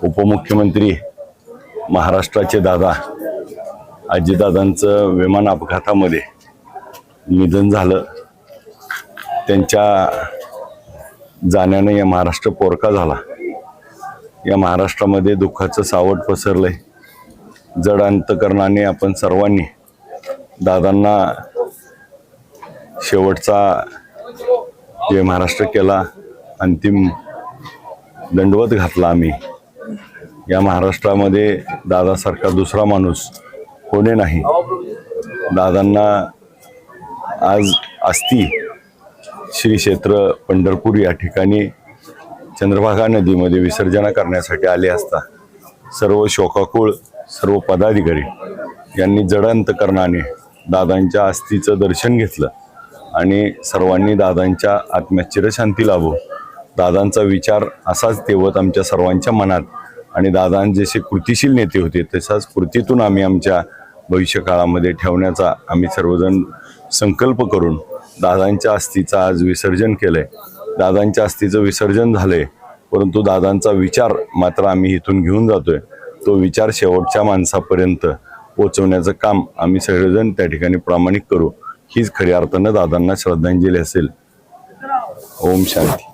उपमुख्यमंत्री महाराष्ट्राचे दादा अजितदादांचं विमान अपघातामध्ये निधन झालं। त्यांच्या जाण्याने या महाराष्ट्र पोरका झाला। या महाराष्ट्रामध्ये दुःखाचं सावट पसरलंय। जड अंतकरणाने आपण सर्वांनी दादांना शेवटचा जे महाराष्ट्र केला, अंतिम दंडवत घातला। आम्ही या महाराष्ट्रामध्ये दादासारखा दुसरा माणूस कोणी नाही। दादांना आज अस्थी श्री क्षेत्र पंढरपूर या ठिकाणी चंद्रभागा नदीमध्ये विसर्जन करण्यासाठी आले असता सर्व शोकाकुळ सर्व पदाधिकारी यांनी जड अंतकरणाने दादांच्या अस्थीचं दर्शन घेतलं आणि सर्वांनी दादांच्या आत्म्यात चिरशांती लाभो, दादांचा विचार असाच तेवत आमच्या सर्वांच्या मनात आणि दादा जसे कृतिशील नेते होते तसाच कृतीतून आम्ही आमच्या भविष्यकाळामध्ये ठेवण्याचा आम्ही सर्वजण संकल्प करून दादांच्या अस्थीचं आज विसर्जन केलंय। दादांच्या अस्थीचं विसर्जन झालंय, परंतु दादांचा विचार मात्र आम्ही इथून घेऊन जातोय। तो विचार शेवटच्या माणसापर्यंत पोहोचवण्याचं काम आम्ही सगळेजण त्या ठिकाणी प्रामाणिक करू। हीच खऱ्या अर्थानं दादांना श्रद्धांजली असेल। ओम शांती।